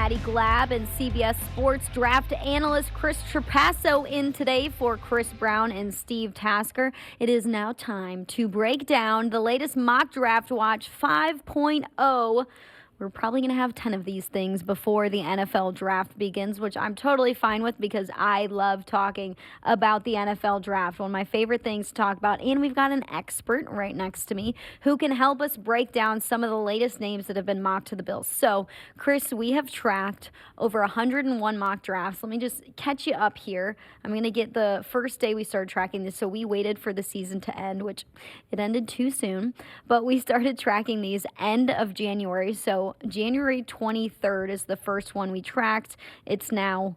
Maddy, Glab, and CBS Sports draft analyst Chris Trapasso in today for Chris Brown and Steve Tasker. It is now time to break down the latest mock draft watch 5.0. We're probably going to have 10 of these things before the NFL draft begins, which I'm totally fine with because I love talking about the NFL draft, one of my favorite things to talk about. And we've got an expert right next to me who can help us break down some of the latest names that have been mocked to the Bills. So, Chris, we have tracked over 101 mock drafts. Let me just catch you up here. I'm going to get the first day we started tracking this. So we waited for the season to end, which it ended too soon. But we started tracking these end of January. So January 23rd is the first one we tracked. It's now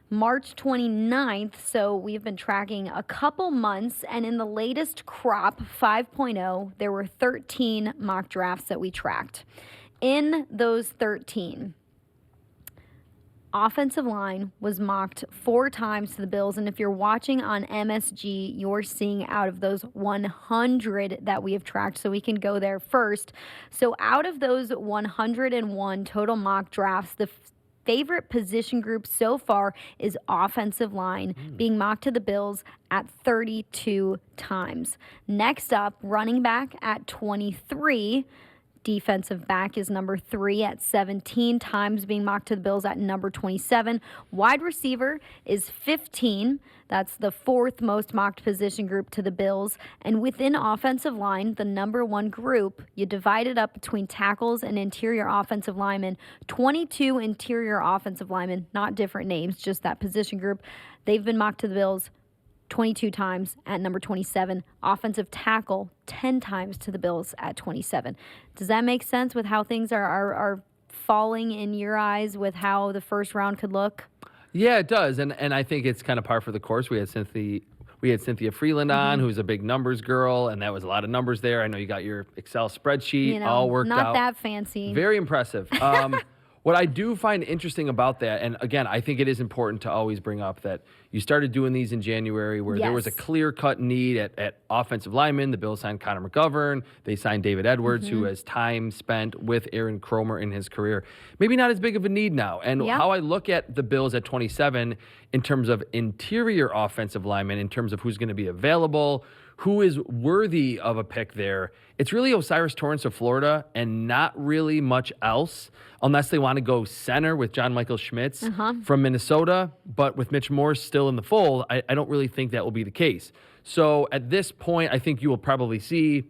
March 29th, so we've been tracking a couple months, and in the latest crop, 5.0, there were 13 mock drafts that we tracked. In those 13, offensive line was mocked 4 times to the Bills, and if you're watching on MSG, you're seeing out of those 100 that we have tracked, so we can go there first. So out of those 101 total mock drafts, the favorite position group so far is offensive line, being mocked to the Bills at 32 times. Next up, running back at 23. Defensive back is number 3 at 17 times, being mocked to the Bills at number 27. Wide receiver is 15. That's the 4th most mocked position group to the Bills. And within offensive line, the number 1 group, you divide it up between tackles and interior offensive linemen. 22 interior offensive linemen, not different names, just that position group. They've been mocked to the Bills 22 times at number 27. Offensive tackle, 10 times to the Bills at 27. Does that make sense with how things are falling in your eyes with how the first round could look? Yeah, it does. And I think it's kind of par for the course. We had Cynthia Freeland on, who's a big numbers girl, and that was a lot of numbers there. I know you got your Excel spreadsheet all worked out. Not that fancy. Very impressive. What I do find interesting about that, and again, I think it is important to always bring up that you started doing these in January where there was a clear-cut need at offensive linemen. The Bills signed Connor McGovern. They signed David Edwards, who has time spent with Aaron Kromer in his career. Maybe not as big of a need now. And how I look at the Bills at 27 in terms of interior offensive linemen, in terms of who's going to be available, who is worthy of a pick there, it's really Osiris Torrance of Florida and not really much else unless they want to go center with John Michael Schmitz from Minnesota. But with Mitch Morse still in the fold, I don't really think that will be the case. So at this point, I think you will probably see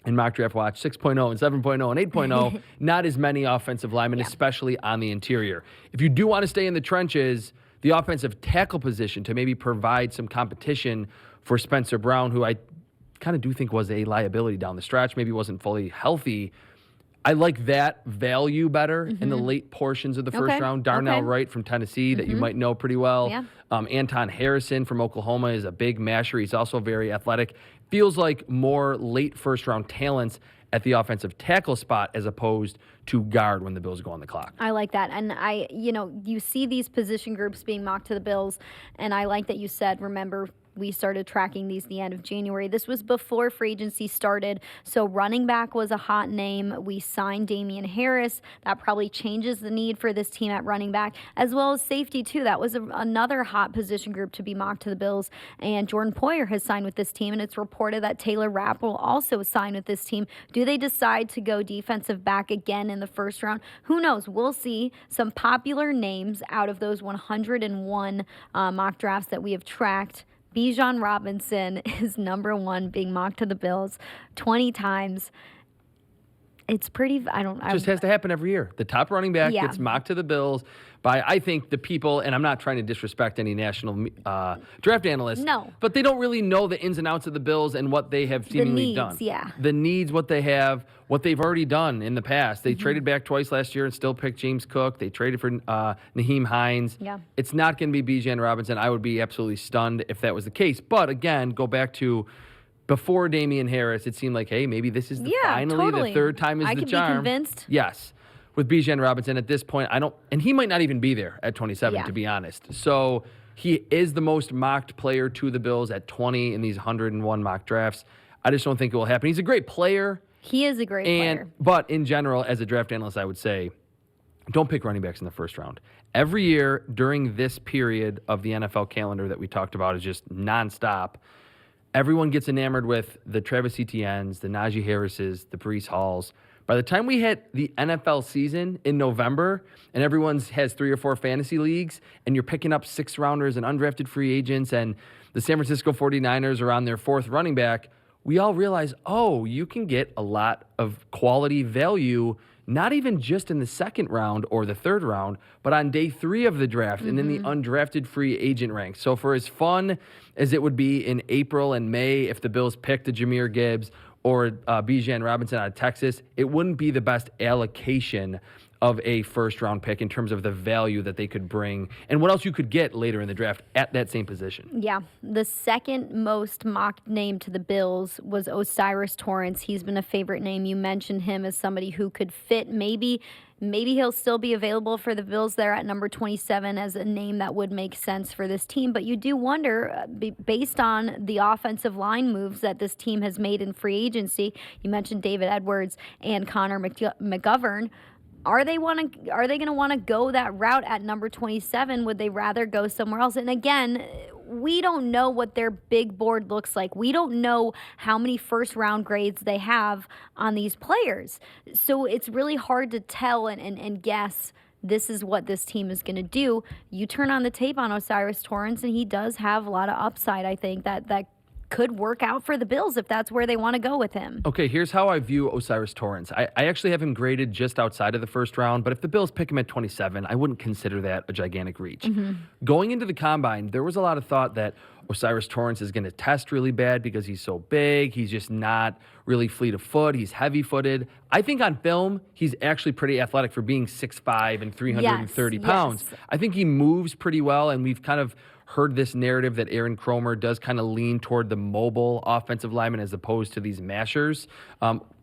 in Mock Draft Watch 6.0 and 7.0 and 8.0, not as many offensive linemen, especially on the interior. If you do want to stay in the trenches, the offensive tackle position to maybe provide some competition for Spencer Brown, who I kind of do think was a liability down the stretch, maybe wasn't fully healthy. I like that value better in the late portions of the first round. Darnell Wright from Tennessee that you might know pretty well. Anton Harrison from Oklahoma is a big masher. He's also very athletic. Feels like more late first round talents at the offensive tackle spot as opposed to guard when the Bills go on the clock. I like that. And you see these position groups being mocked to the Bills, and I like that you said, remember, we started tracking these the end of January. This was before free agency started, so running back was a hot name. We signed Damian Harris. That probably changes the need for this team at running back, as well as safety, too. That was another hot position group to be mocked to the Bills, and Jordan Poyer has signed with this team, and it's reported that Taylor Rapp will also sign with this team. Do they decide to go defensive back again in the first round? Who knows? We'll see. Some popular names out of those 101 mock drafts that we have tracked. Bijan Robinson is number 1, being mocked to the Bills 20 times. It's pretty, just has to happen every year. The top running back gets mocked to the Bills by, I think, the people, and I'm not trying to disrespect any national draft analysts. No. But they don't really know the ins and outs of the Bills and what they have seemingly done. The needs, what they have, what they've already done in the past. They traded back twice last year and still picked James Cook. They traded for Naheem Hines. It's not going to be Bijan Robinson. I would be absolutely stunned if that was the case. But again, go back to before Damian Harris, it seemed like, hey, maybe this is finally the third time is the charm. I could be convinced. Yes. With Bijan Robinson at this point, and he might not even be there at 27, to be honest. So he is the most mocked player to the Bills at 20 in these 101 mock drafts. I just don't think it will happen. He's a great player. He is a great player. But in general, as a draft analyst, I would say don't pick running backs in the first round. Every year during this period of the NFL calendar that we talked about is just nonstop. Everyone gets enamored with the Travis Etiennes, the Najee Harrises, the Breece Halls. By the time we hit the NFL season in November and everyone has 3 or 4 fantasy leagues and you're picking up 6th rounders and undrafted free agents and the San Francisco 49ers are on their 4th running back, we all realize, oh, you can get a lot of quality value, not even just in the 2nd round or the 3rd round, but on day 3 of the draft and in the undrafted free agent ranks. So for as fun as it would be in April and May if the Bills picked a Jahmyr Gibbs or Bijan Robinson out of Texas, it wouldn't be the best allocation of a first-round pick in terms of the value that they could bring and what else you could get later in the draft at that same position. Yeah, the second most mocked name to the Bills was O'Cyrus Torrence. He's been a favorite name. You mentioned him as somebody who could fit. Maybe he'll still be available for the Bills there at number 27 as a name that would make sense for this team. But you do wonder, based on the offensive line moves that this team has made in free agency, you mentioned David Edwards and Connor McGovern, are they going to want to go that route at number 27? Would they rather go somewhere else? And again, we don't know what their big board looks like. We don't know how many first-round grades they have on these players. So it's really hard to tell and guess this is what this team is going to do. You turn on the tape on O'Cyrus Torrence, and he does have a lot of upside, I think, that could work out for the Bills if that's where they want to go with him. Okay, here's how I view O'Cyrus Torrence. I actually have him graded just outside of the first round, but if the Bills pick him at 27, I wouldn't consider that a gigantic reach. Going into the combine, there was a lot of thought that O'Cyrus Torrence is going to test really bad because he's so big. He's just not really fleet of foot. He's heavy-footed. I think on film, he's actually pretty athletic for being 6'5" and 330 pounds. Yes. I think he moves pretty well, and we've kind of heard this narrative that Aaron Kromer does kind of lean toward the mobile offensive lineman as opposed to these mashers,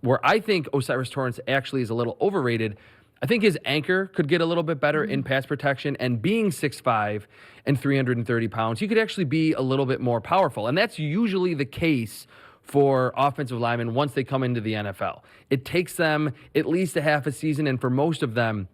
where I think O'Cyrus Torrence actually is a little overrated. I think his anchor could get a little bit better in pass protection, and being 6'5" and 330 pounds, he could actually be a little bit more powerful, and that's usually the case for offensive linemen once they come into the NFL. It takes them at least a half a season, and for most of them,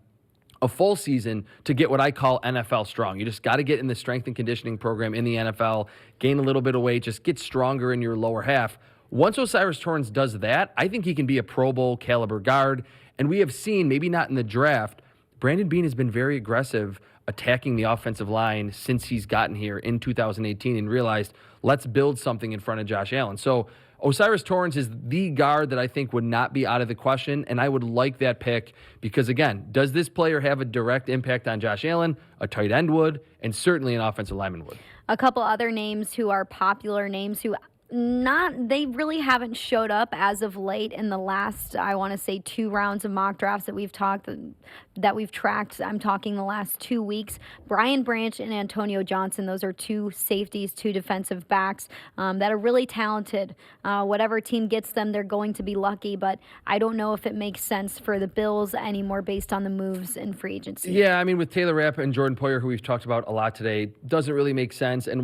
a full season to get what I call NFL strong. You just got to get in the strength and conditioning program in the NFL, gain a little bit of weight, just get stronger in your lower half. Once O'Cyrus Torrence does that, I think he can be a Pro Bowl caliber guard. And we have seen, maybe not in the draft, Brandon Beane has been very aggressive attacking the offensive line since he's gotten here in 2018 and realized, let's build something in front of Josh Allen. So O'Cyrus Torrence is the guard that I think would not be out of the question, and I would like that pick because, again, does this player have a direct impact on Josh Allen? A tight end would, and certainly an offensive lineman would. A couple other names who are popular names who they really haven't showed up as of late in the last, I want to say, 2 rounds of mock drafts that we've tracked. I'm talking the last 2 weeks. Brian Branch and Antonio Johnson, those are 2 safeties, 2 defensive backs that are really talented. Whatever team gets them, they're going to be lucky, but I don't know if it makes sense for the Bills anymore based on the moves in free agency. Yeah, I mean, with Taylor Rapp and Jordan Poyer, who we've talked about a lot today, doesn't really make sense, and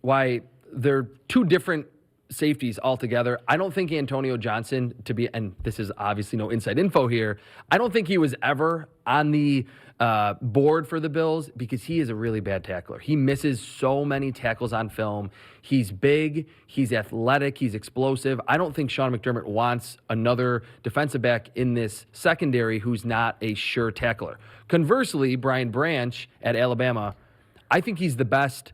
why they're 2 different safeties altogether. I don't think Antonio Johnson and this is obviously no inside info here, I don't think he was ever on the board for the Bills because he is a really bad tackler. He misses so many tackles on film. He's big, he's athletic, he's explosive. I don't think Sean McDermott wants another defensive back in this secondary who's not a sure tackler. Conversely, Brian Branch at Alabama, I think he's the best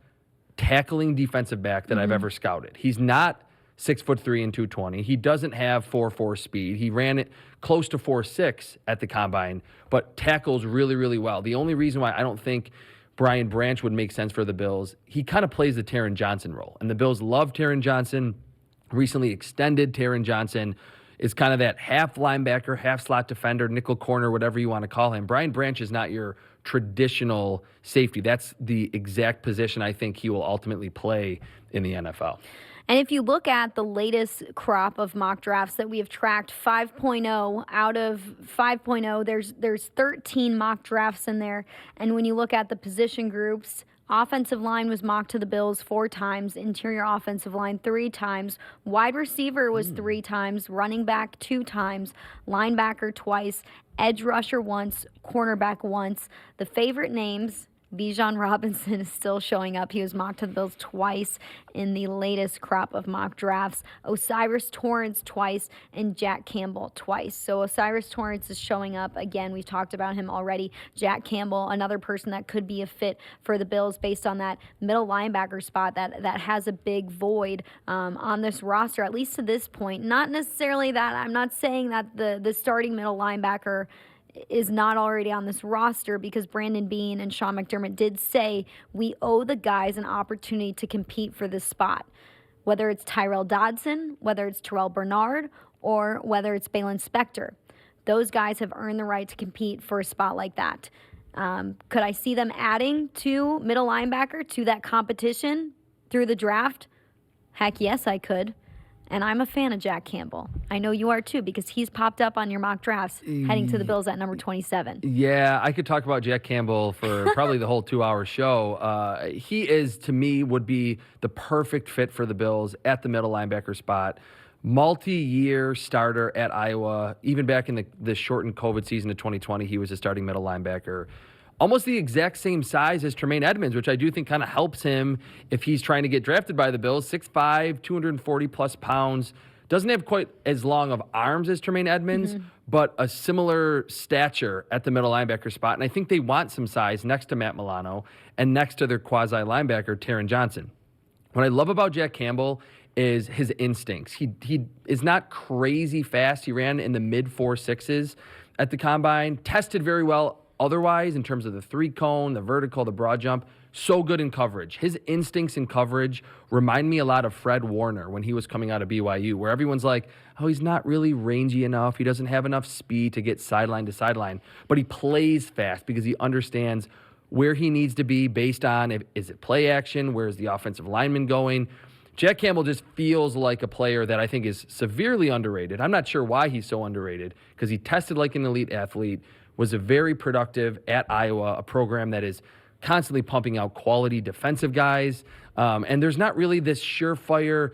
tackling defensive back that I've ever scouted. He's not 6'3" and 220. He doesn't have 4.4 speed. He ran it close to 4.6 at the combine, but tackles really, really well. The only reason why I don't think Brian Branch would make sense for the Bills, he kind of plays the Taron Johnson role, and the Bills love Taron Johnson, recently extended Taron Johnson, is kind of that half linebacker, half slot defender, nickel corner, whatever you want to call him. Brian Branch is not your traditional safety. That's the exact position I think he will ultimately play in the NFL. And if you look at the latest crop of mock drafts that we have tracked, 5.0 out of 5.0, there's 13 mock drafts in there. And when you look at the position groups, offensive line was mocked to the Bills 4 times, interior offensive line 3 times, wide receiver was 3 times, running back 2 times, linebacker twice, edge rusher once, cornerback once. The favorite names, Bijan Robinson is still showing up. He was mocked to the Bills twice in the latest crop of mock drafts. O'Cyrus Torrence twice, and Jack Campbell twice. So O'Cyrus Torrence is showing up. Again, we've talked about him already. Jack Campbell, another person that could be a fit for the Bills based on that middle linebacker spot that has a big void on this roster, at least to this point. Not necessarily that. I'm not saying that the starting middle linebacker is not already on this roster, because Brandon Beane and Sean McDermott did say we owe the guys an opportunity to compete for this spot. Whether it's Tyrell Dodson, whether it's Terrell Bernard, or whether it's Balin Spector. Those guys have earned the right to compete for a spot like that. Could I see them adding to middle linebacker to that competition through the draft? Heck yes, I could. And I'm a fan of Jack Campbell. I know you are too, because he's popped up on your mock drafts heading to the Bills at number 27. Yeah, I could talk about Jack Campbell for probably the whole 2-hour show. He is, to me, would be the perfect fit for the Bills at the middle linebacker spot. Multi-year starter at Iowa. Even back in the shortened COVID season of 2020, he was a starting middle linebacker. Almost the exact same size as Tremaine Edmonds, which I do think kind of helps him if he's trying to get drafted by the Bills. 6'5", 240-plus pounds. Doesn't have quite as long of arms as Tremaine Edmonds, but a similar stature at the middle linebacker spot. And I think they want some size next to Matt Milano and next to their quasi-linebacker, Taron Johnson. What I love about Jack Campbell is his instincts. He is not crazy fast. He ran in the mid-4.6s at the combine, tested very well otherwise, in terms of the 3-cone, the vertical, the broad jump. So good in coverage. His instincts in coverage remind me a lot of Fred Warner when he was coming out of BYU, where everyone's like, oh, he's not really rangy enough. He doesn't have enough speed to get sideline to sideline. But he plays fast because he understands where he needs to be based on, is it play action? Where's the offensive lineman going? Jack Campbell just feels like a player that I think is severely underrated. I'm not sure why he's so underrated, because he tested like an elite athlete, was a very productive at Iowa, a program that is constantly pumping out quality defensive guys. And there's not really this surefire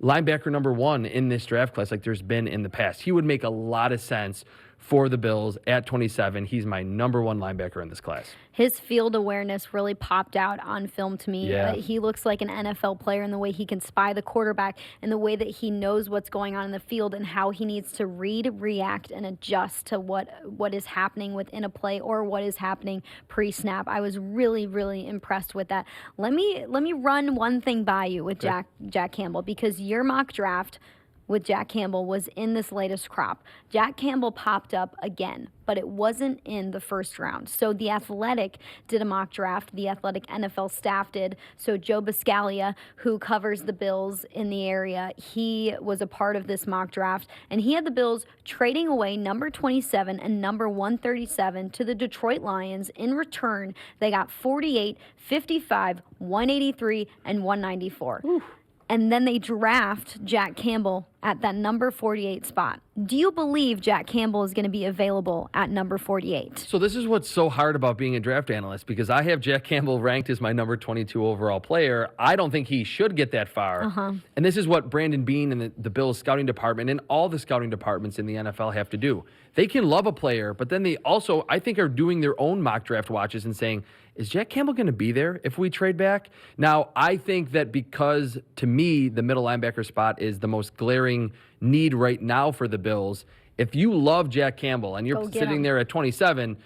linebacker number one in this draft class like there's been in the past. He would make a lot of sense for the Bills at 27. He's my number one linebacker in this class. His field awareness really popped out on film to me. Yeah. He looks like an NFL player in the way he can spy the quarterback and the way that he knows what's going on in the field and how he needs to read, react, and adjust to what is happening within a play or what is happening pre-snap. I was really, really impressed with that. Let me run one thing by you with Jack Campbell, because your mock draft with Jack Campbell was in this latest crop. Jack Campbell popped up again, but it wasn't in the first round. So The Athletic did a mock draft. The Athletic NFL staff did. So Joe Biscaglia, who covers the Bills in the area, he was a part of this mock draft, and he had the Bills trading away number 27 and number 137 to the Detroit Lions. In return, they got 48, 55, 183, and 194. Ooh. And then they draft Jack Campbell at that number 48 spot. Do you believe Jack Campbell is going to be available at number 48? So this is what's so hard about being a draft analyst, because I have Jack Campbell ranked as my number 22 overall player. I don't think he should get that far. And this is what Brandon Beane and the Bills scouting department and all the scouting departments in the NFL have to do. They can love a player, but then they also, I think, are doing their own mock draft watches and saying, is Jack Campbell going to be there if we trade back? Now, I think that because, to me, the middle linebacker spot is the most glaring need right now for the Bills, if you love Jack Campbell and you're sitting there at 27,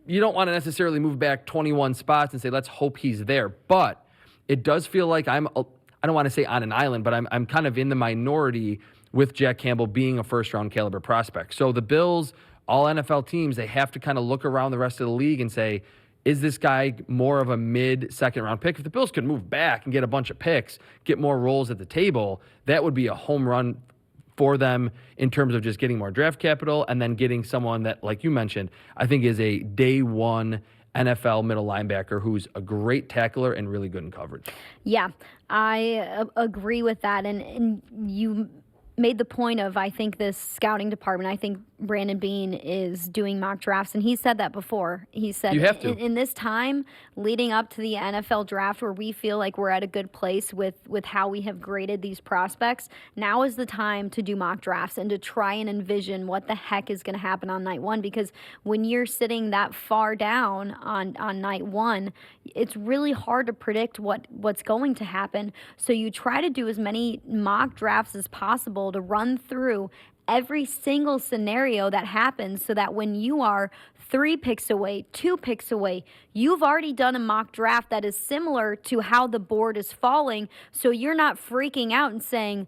you don't want to necessarily move back 21 spots and say, let's hope he's there. But it does feel like I don't want to say on an island, but I'm kind of in the minority with Jack Campbell being a first-round caliber prospect. So the Bills, all NFL teams, they have to kind of look around the rest of the league and say, is this guy more of a mid-second round pick? If the Bills could move back and get a bunch of picks, get more roles at the table, that would be a home run for them in terms of just getting more draft capital and then getting someone that, like you mentioned, I think is a day one NFL middle linebacker who's a great tackler and really good in coverage. Yeah, I agree with that. And you made the point of, I think, this scouting department. I think Brandon Beane is doing mock drafts, and he said that before. He said, You have to. in this time leading up to the NFL draft where we feel like we're at a good place with how we have graded these prospects, now is the time to do mock drafts and to try and envision what the heck is going to happen on night one. Because when you're sitting that far down on night one, it's really hard to predict what's going to happen. So you try to do as many mock drafts as possible to run through every single scenario that happens so that when you are 3 picks away, 2 picks away, you've already done a mock draft that is similar to how the board is falling. So you're not freaking out and saying,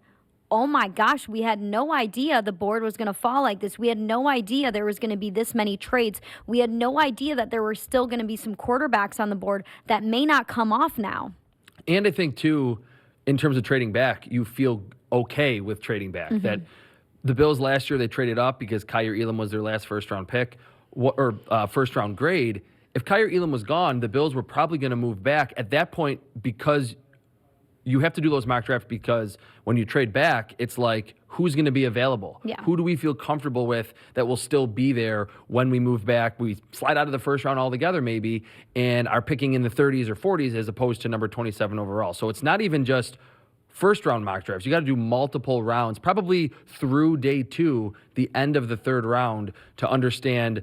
oh my gosh, we had no idea the board was going to fall like this. We had no idea there was going to be this many trades. We had no idea that there were still going to be some quarterbacks on the board that may not come off now. And I think, too, in terms of trading back, you feel okay with trading back. Mm-hmm. That the Bills last year, they traded up because Kaiir Elam was their last first-round pick or first-round grade. If Kaiir Elam was gone, the Bills were probably going to move back at that point because you have to do those mock drafts because when you trade back, it's like, who's going to be available? Yeah. Who do we feel comfortable with that will still be there when we move back? We slide out of the first round altogether maybe and are picking in the 30s or 40s as opposed to number 27 overall. So it's not even just first-round mock drafts. You got to do multiple rounds, probably through day 2, the end of the 3rd round, to understand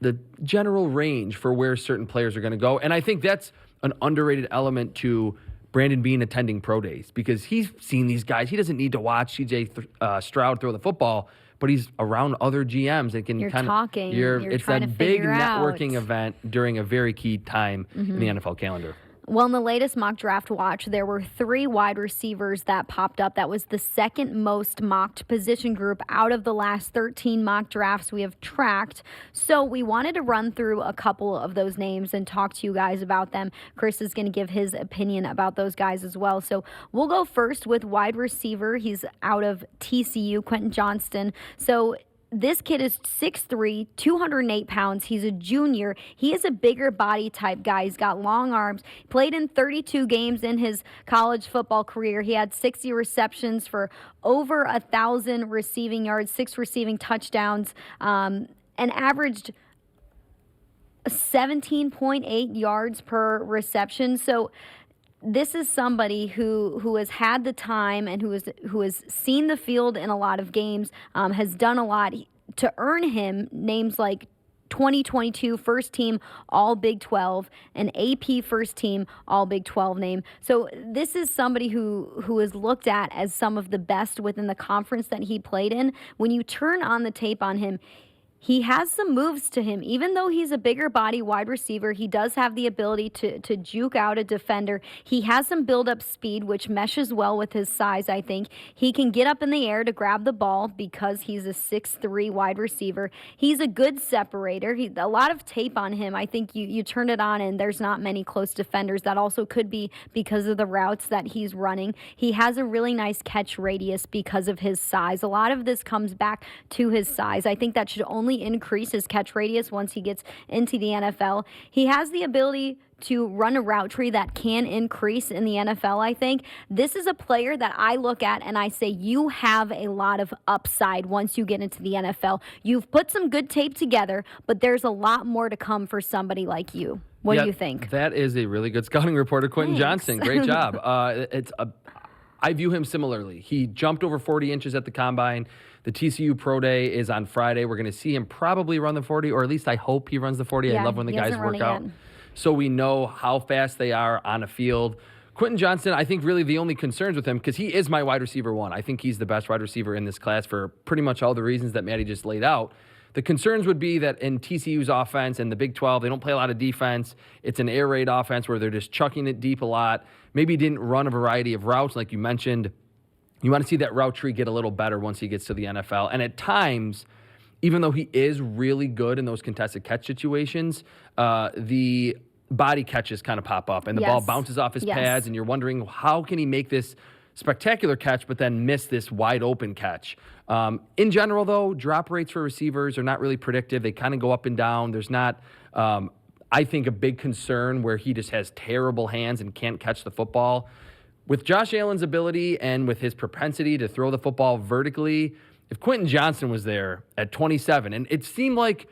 the general range for where certain players are going to go. And I think that's an underrated element to Brandon Beane attending pro days because he's seen these guys. He doesn't need to watch C.J. Stroud throw the football, but he's around other GMs and can kind of talking. You're it's trying a to big figure networking out. event during a very key time in the NFL calendar. Well, in the latest mock draft watch, there were 3 wide receivers that popped up. That was the second most mocked position group out of the last 13 mock drafts we have tracked. So we wanted to run through a couple of those names and talk to you guys about them. Chris is going to give his opinion about those guys as well. So we'll go first with wide receiver. He's out of TCU, Quentin Johnston. So this kid is 6'3", 208 pounds. He's a junior. He is a bigger body type guy. He's got long arms. Played in 32 games in his college football career. He had 60 receptions for over 1,000 receiving yards, 6 receiving touchdowns, and averaged 17.8 yards per reception. So this is somebody who has had the time and who has seen the field in a lot of games, has done a lot to earn him names like 2022 first team All Big 12, an AP first team All Big 12 name. So this is somebody who is looked at as some of the best within the conference that he played in. When you turn on the tape on him, he has some moves to him. Even though he's a bigger body wide receiver, he does have the ability to juke out a defender. He has some build-up speed, which meshes well with his size, I think. He can get up in the air to grab the ball because he's a 6'3" wide receiver. He's a good separator. A lot of tape on him. I think you turn it on and there's not many close defenders. That also could be because of the routes that he's running. He has a really nice catch radius because of his size. A lot of this comes back to his size. I think that should only increase his catch radius once he gets into the NFL. He has the ability to run a route tree that can increase in the NFL, I think. This is a player that I look at and I say, you have a lot of upside once you get into the NFL. You've put some good tape together, but there's a lot more to come for somebody like you. What do you think? That is a really good scouting report of Quentin Johnston. Great job. I view him similarly. He jumped over 40 inches at the combine. The TCU Pro Day is on Friday. We're going to see him probably run the 40, or at least I hope he runs the 40. Yeah, I love when the guys work out. Yet. So we know how fast they are on a field. Quentin Johnston, I think really the only concerns with him, because he is my wide receiver 1. I think he's the best wide receiver in this class for pretty much all the reasons that Maddy just laid out. The concerns would be that in TCU's offense and the Big 12, they don't play a lot of defense. It's an air raid offense where they're just chucking it deep a lot. Maybe didn't run a variety of routes like you mentioned. You want to see that route tree get a little better once he gets to the NFL. And at times, even though he is really good in those contested catch situations, the body catches kind of pop up and the ball bounces off his pads and you're wondering, how can he make this spectacular catch but then miss this wide open catch? In general, though, drop rates for receivers are not really predictive. They kind of go up and down. There's not, I think, a big concern where he just has terrible hands and can't catch the football. With Josh Allen's ability and with his propensity to throw the football vertically, if Quentin Johnston was there at 27, and it seemed like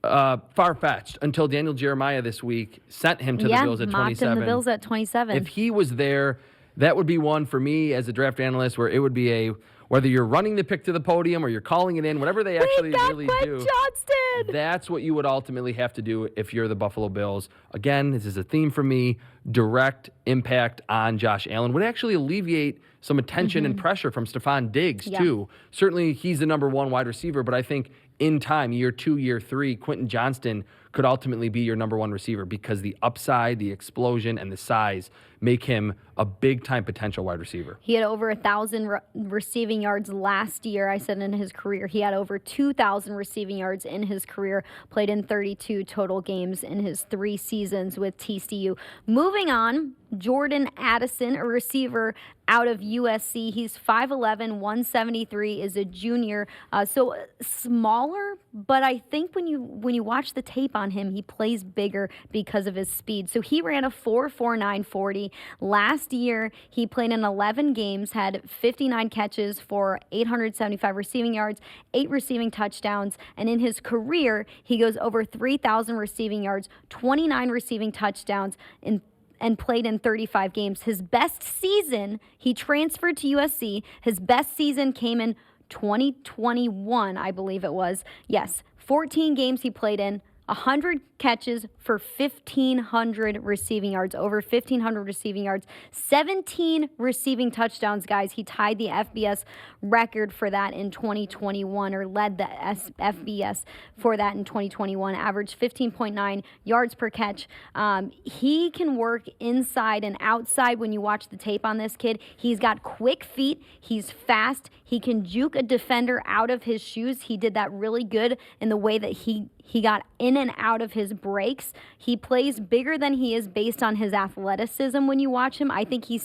far-fetched until Daniel Jeremiah this week sent him to the Bills at 27. Mocked him the Bills at 27. If he was there, that would be one for me as a draft analyst where it would be whether you're running the pick to the podium or you're calling it in, whatever they actually really do. Johnston. That's what you would ultimately have to do if you're the Buffalo Bills. Again, this is a theme for me. Direct impact on Josh Allen would actually alleviate some attention and pressure from Stephon Diggs, too. Certainly, he's the number one wide receiver, but I think in time, year 2, year 3, Quentin Johnston could ultimately be your number one receiver because the upside, the explosion, and the size make him a big-time potential wide receiver. He had over 1,000 receiving yards last year, I said, in his career. He had over 2,000 receiving yards in his career, played in 32 total games in his 3 seasons with TCU. Moving on, Jordan Addison, a receiver out of USC. He's 5'11", 173, is a junior. So smaller, but I think when you watch the tape on him, he plays bigger because of his speed. So he ran a 4.49 40. Last year, he played in 11 games, had 59 catches for 875 receiving yards, 8 receiving touchdowns, and in his career, he goes over 3,000 receiving yards, 29 receiving touchdowns, and played in 35 games. His best season, he transferred to USC. His best season came in 2021, I believe it was. Yes, 14 games he played in, 100 catches for 1,500 receiving yards, over 1,500 receiving yards, 17 receiving touchdowns, guys. He tied the FBS record for that in 2021, or led the FBS for that in 2021, averaged 15.9 yards per catch. He can work inside and outside when you watch the tape on this kid. He's got quick feet. He's fast. He can juke a defender out of his shoes. He did that really good in the way that he got in and out of his breaks. He plays bigger than he is based on his athleticism when you watch him. I think he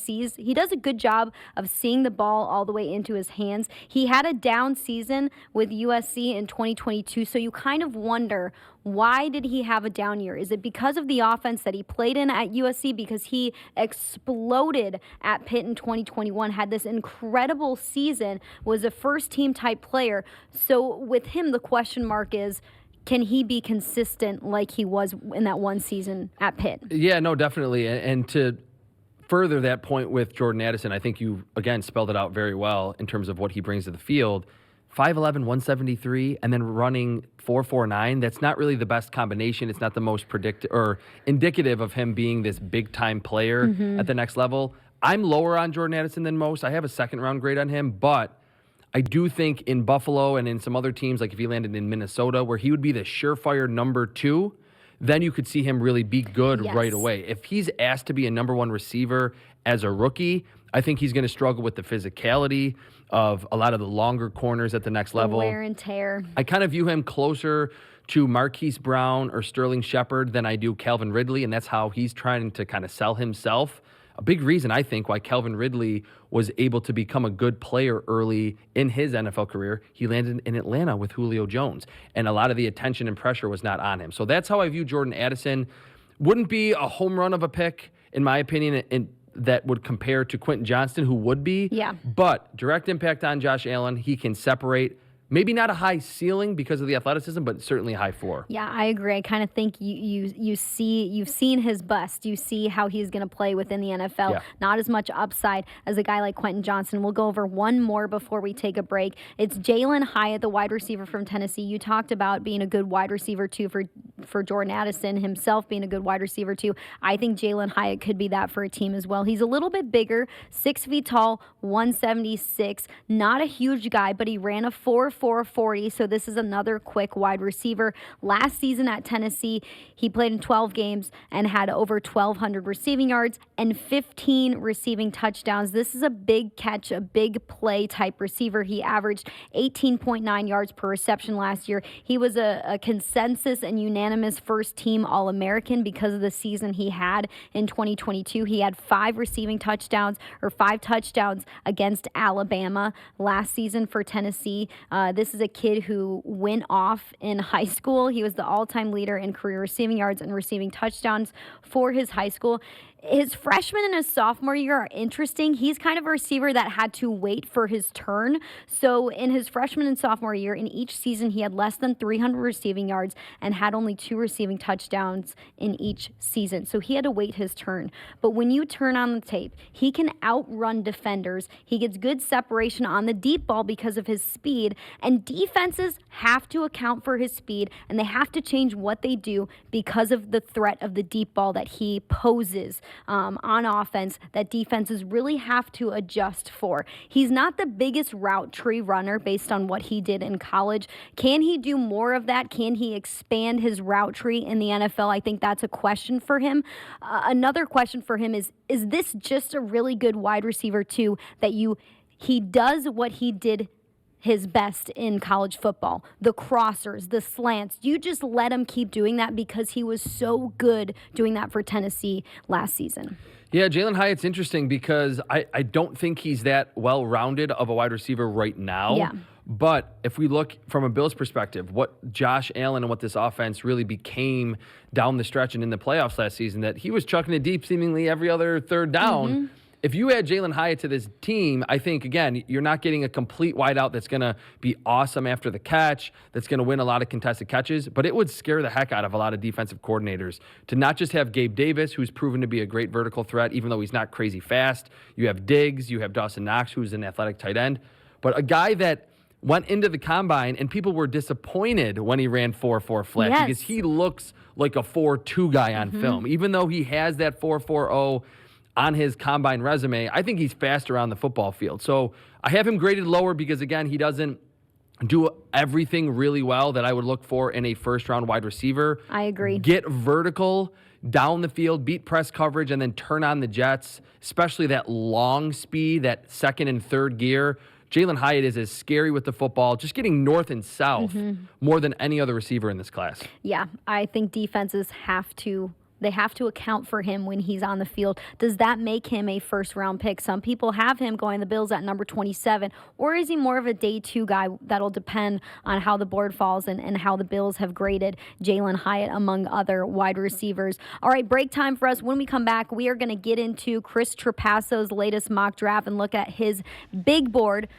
does a good job of seeing the ball all the way into his hands. He had a down season with USC in 2022, so you kind of wonder, why did he have a down year? Is it because of the offense that he played in at USC? Because he exploded at Pitt in 2021, had this incredible season, was a first-team type player. So with him, the question mark is, can he be consistent like he was in that one season at Pitt? Yeah, no, definitely. And to further that point with Jordan Addison, I think you, again, spelled it out very well in terms of what he brings to the field. 5'11", 173, and then running 4.49, that's not really the best combination. It's not the most indicative of him being this big-time player at the next level. I'm lower on Jordan Addison than most. I have a second-round grade on him, but I do think in Buffalo and in some other teams, like if he landed in Minnesota, where he would be the surefire number 2, then you could see him really be good right away. If he's asked to be a number 1 receiver as a rookie, I think he's going to struggle with the physicality of a lot of the longer corners at the next level. Wear and tear. I kind of view him closer to Marquise Brown or Sterling Shepard than I do Calvin Ridley, and that's how he's trying to kind of sell himself. A big reason, I think, why Calvin Ridley was able to become a good player early in his NFL career, he landed in Atlanta with Julio Jones, and a lot of the attention and pressure was not on him. So that's how I view Jordan Addison. Wouldn't be a home run of a pick, in my opinion, that would compare to Quentin Johnston, who would be. Yeah. But direct impact on Josh Allen. He can separate. Maybe not a high ceiling because of the athleticism, but certainly a high floor. Yeah, I agree. I kind of think you've seen his bust. You see how he's going to play within the NFL. Yeah. Not as much upside as a guy like Quentin Johnston. We'll go over one more before we take a break. It's Jalin Hyatt, the wide receiver from Tennessee. You talked about being a good wide receiver too for Jordan Addison, himself being a good wide receiver too. I think Jalin Hyatt could be that for a team as well. He's a little bit bigger, 6 feet tall, 176. Not a huge guy, but he ran a 4.40, so this is another quick wide receiver. Last season at Tennessee, he played in 12 games and had over 1,200 receiving yards and 15 receiving touchdowns. This is a big catch, a big play type receiver. He averaged 18.9 yards per reception last year. He was a consensus and unanimous first-team All-American because of the season he had in 2022. He had 5 touchdowns against Alabama last season for Tennessee. This is a kid who went off in high school. He was the all-time leader in career receiving yards and receiving touchdowns for his high school. His freshman and his sophomore year are interesting. He's kind of a receiver that had to wait for his turn. So in his freshman and sophomore year, in each season, he had less than 300 receiving yards and had only 2 receiving touchdowns in each season. So he had to wait his turn. But when you turn on the tape, he can outrun defenders. He gets good separation on the deep ball because of his speed. And defenses have to account for his speed, and they have to change what they do because of the threat of the deep ball that he poses on offense, that defenses really have to adjust for. He's not the biggest route tree runner based on what he did in college. Can he do more of that? Can he expand his route tree in the NFL? I think that's a question for him. Another question for him is this just a really good wide receiver too, that he does what he did his best in college football, the crossers, the slants. You just let him keep doing that because he was so good doing that for Tennessee last season. Yeah, Jalin Hyatt's interesting because I don't think he's that well-rounded of a wide receiver right now. Yeah. But if we look from a Bills perspective, what Josh Allen and what this offense really became down the stretch and in the playoffs last season, that he was chucking it deep seemingly every other third down. Mm-hmm. If you add Jalin Hyatt to this team, I think, again, you're not getting a complete wideout that's going to be awesome after the catch, that's going to win a lot of contested catches, but it would scare the heck out of a lot of defensive coordinators to not just have Gabe Davis, who's proven to be a great vertical threat, even though he's not crazy fast. You have Diggs, you have Dawson Knox, who's an athletic tight end, but a guy that went into the combine and people were disappointed when he ran 4.4 flat because he looks like a 4.2 guy on film, even though he has that 4.40 on his combine resume. I think he's faster on the football field. So I have him graded lower because, again, he doesn't do everything really well that I would look for in a first-round wide receiver. I agree. Get vertical down the field, beat press coverage, and then turn on the jets, especially that long speed, that second and third gear. Jalin Hyatt is as scary with the football, just getting north and south more than any other receiver in this class. Yeah, I think defenses have to account for him when he's on the field. Does that make him a first-round pick? Some people have him going the Bills at number 27, or is he more of a day 2 guy? That'll depend on how the board falls and how the Bills have graded Jalin Hyatt among other wide receivers. All right, break time for us. When we come back, we are going to get into Chris Trapasso's latest mock draft and look at his big board